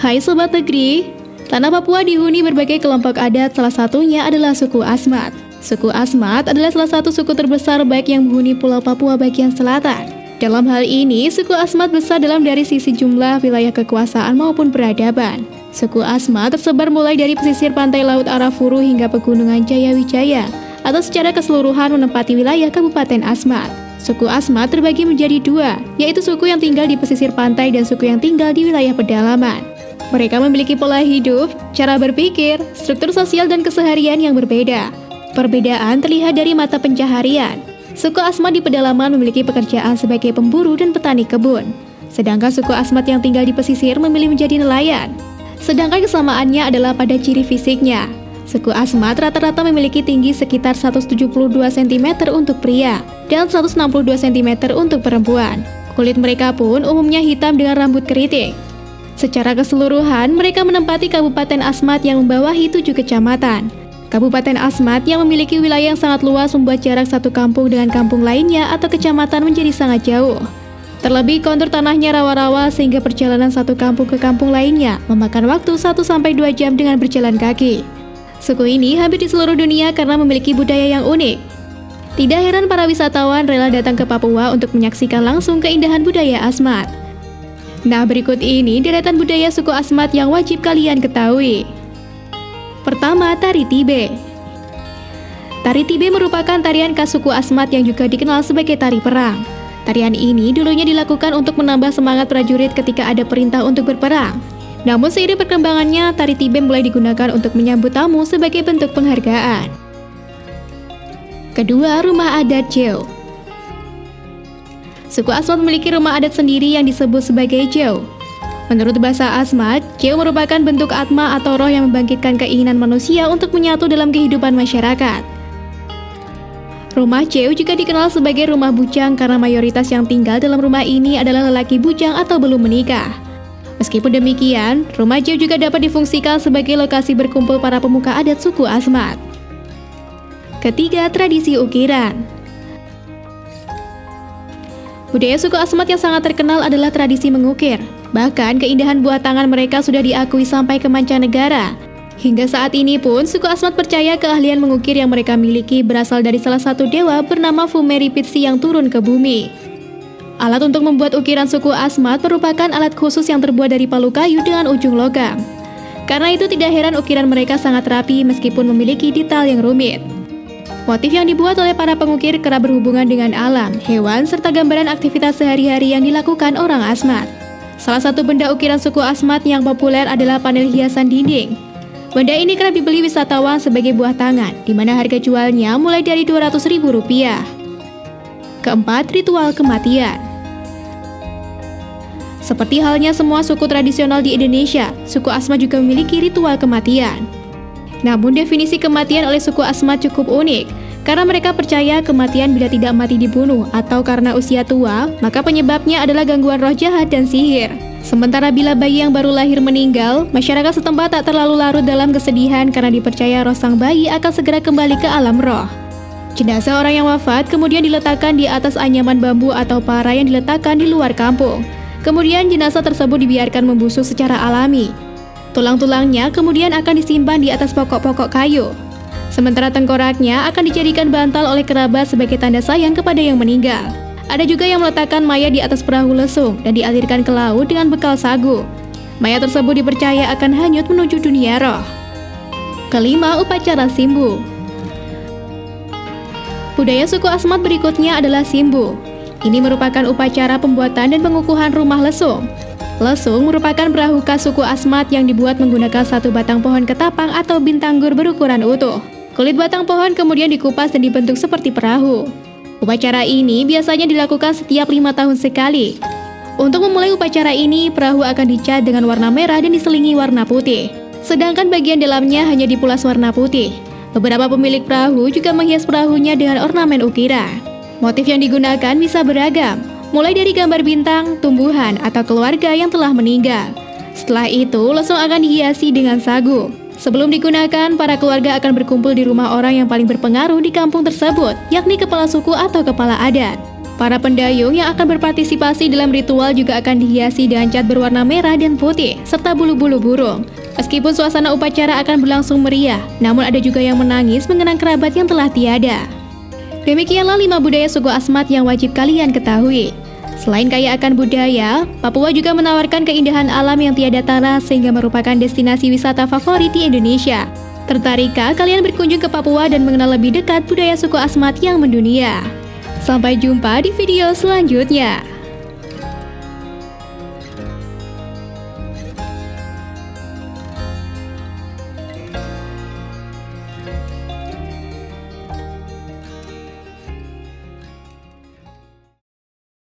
Hai Sobat Negeri, tanah Papua dihuni berbagai kelompok adat, salah satunya adalah suku Asmat. Suku Asmat adalah salah satu suku terbesar baik yang menghuni Pulau Papua bagian selatan. Dalam hal ini, suku Asmat besar dalam dari sisi jumlah, wilayah kekuasaan maupun peradaban. Suku Asmat tersebar mulai dari pesisir pantai Laut Arafuru hingga pegunungan Jayawijaya, atau secara keseluruhan menempati wilayah Kabupaten Asmat. Suku Asmat terbagi menjadi dua, yaitu suku yang tinggal di pesisir pantai dan suku yang tinggal di wilayah pedalaman. Mereka memiliki pola hidup, cara berpikir, struktur sosial dan keseharian yang berbeda. Perbedaan terlihat dari mata pencaharian. Suku Asmat di pedalaman memiliki pekerjaan sebagai pemburu dan petani kebun. Sedangkan suku Asmat yang tinggal di pesisir memilih menjadi nelayan. Sedangkan kesamaannya adalah pada ciri fisiknya. Suku Asmat rata-rata memiliki tinggi sekitar 172 cm untuk pria dan 162 cm untuk perempuan. Kulit mereka pun umumnya hitam dengan rambut keriting. Secara keseluruhan, mereka menempati Kabupaten Asmat yang membawahi 7 kecamatan. Kabupaten Asmat yang memiliki wilayah yang sangat luas membuat jarak satu kampung dengan kampung lainnya atau kecamatan menjadi sangat jauh. Terlebih kontur tanahnya rawa-rawa sehingga perjalanan satu kampung ke kampung lainnya memakan waktu 1-2 jam dengan berjalan kaki. Suku ini hampir di seluruh dunia karena memiliki budaya yang unik. Tidak heran para wisatawan rela datang ke Papua untuk menyaksikan langsung keindahan budaya Asmat. Nah, berikut ini deretan budaya suku Asmat yang wajib kalian ketahui. Pertama, Tari Tibe. Tari Tibe merupakan tarian khas suku Asmat yang juga dikenal sebagai tari perang. Tarian ini dulunya dilakukan untuk menambah semangat prajurit ketika ada perintah untuk berperang. Namun seiring perkembangannya, Tari Tibe mulai digunakan untuk menyambut tamu sebagai bentuk penghargaan. Kedua, Rumah Adat Jeo. Suku Asmat memiliki rumah adat sendiri yang disebut sebagai Jeo. Menurut bahasa Asmat, Jeo merupakan bentuk atma atau roh yang membangkitkan keinginan manusia untuk menyatu dalam kehidupan masyarakat. Rumah Jeo juga dikenal sebagai rumah bujang karena mayoritas yang tinggal dalam rumah ini adalah lelaki bujang atau belum menikah. Meskipun demikian, rumah Jeo juga dapat difungsikan sebagai lokasi berkumpul para pemuka adat suku Asmat. Ketiga, tradisi ukiran. Budaya suku Asmat yang sangat terkenal adalah tradisi mengukir. Bahkan keindahan buah tangan mereka sudah diakui sampai ke mancanegara. Hingga saat ini pun, suku Asmat percaya keahlian mengukir yang mereka miliki berasal dari salah satu dewa bernama Fumeripitsi yang turun ke bumi. Alat untuk membuat ukiran suku Asmat merupakan alat khusus yang terbuat dari palu kayu dengan ujung logam. Karena itu tidak heran ukiran mereka sangat rapi meskipun memiliki detail yang rumit. Motif yang dibuat oleh para pengukir kerap berhubungan dengan alam, hewan, serta gambaran aktivitas sehari-hari yang dilakukan orang Asmat. Salah satu benda ukiran suku Asmat yang populer adalah panel hiasan dinding. Benda ini kerap dibeli wisatawan sebagai buah tangan, di mana harga jualnya mulai dari Rp200.000. Keempat, ritual kematian. Seperti halnya semua suku tradisional di Indonesia, suku Asmat juga memiliki ritual kematian. Namun definisi kematian oleh suku Asmat cukup unik, karena mereka percaya kematian bila tidak mati dibunuh atau karena usia tua, maka penyebabnya adalah gangguan roh jahat dan sihir. Sementara bila bayi yang baru lahir meninggal, masyarakat setempat tak terlalu larut dalam kesedihan karena dipercaya roh sang bayi akan segera kembali ke alam roh. Jenazah orang yang wafat kemudian diletakkan di atas anyaman bambu atau para yang diletakkan di luar kampung. Kemudian jenazah tersebut dibiarkan membusuk secara alami. Tulang-tulangnya kemudian akan disimpan di atas pokok-pokok kayu. Sementara tengkoraknya akan dijadikan bantal oleh kerabat sebagai tanda sayang kepada yang meninggal. Ada juga yang meletakkan mayat di atas perahu lesung dan dialirkan ke laut dengan bekal sagu. Mayat tersebut dipercaya akan hanyut menuju dunia roh. Kelima, upacara simbu. Budaya suku Asmat berikutnya adalah simbu. Ini merupakan upacara pembuatan dan pengukuhan rumah lesung. Lesung merupakan perahu khas suku Asmat yang dibuat menggunakan satu batang pohon ketapang atau bintanggur berukuran utuh. Kulit batang pohon kemudian dikupas dan dibentuk seperti perahu. Upacara ini biasanya dilakukan setiap 5 tahun sekali. Untuk memulai upacara ini, perahu akan dicat dengan warna merah dan diselingi warna putih. Sedangkan bagian dalamnya hanya dipulas warna putih. Beberapa pemilik perahu juga menghias perahunya dengan ornamen ukiran. Motif yang digunakan bisa beragam, mulai dari gambar bintang, tumbuhan, atau keluarga yang telah meninggal. Setelah itu, lesung akan dihiasi dengan sagu. Sebelum digunakan, para keluarga akan berkumpul di rumah orang yang paling berpengaruh di kampung tersebut, yakni kepala suku atau kepala adat. Para pendayung yang akan berpartisipasi dalam ritual juga akan dihiasi dengan cat berwarna merah dan putih, serta bulu-bulu burung. Meskipun suasana upacara akan berlangsung meriah, namun ada juga yang menangis mengenang kerabat yang telah tiada. Demikianlah 5 budaya suku Asmat yang wajib kalian ketahui. Selain kaya akan budaya, Papua juga menawarkan keindahan alam yang tiada tara sehingga merupakan destinasi wisata favorit di Indonesia. Tertarikkah kalian berkunjung ke Papua dan mengenal lebih dekat budaya suku Asmat yang mendunia? Sampai jumpa di video selanjutnya.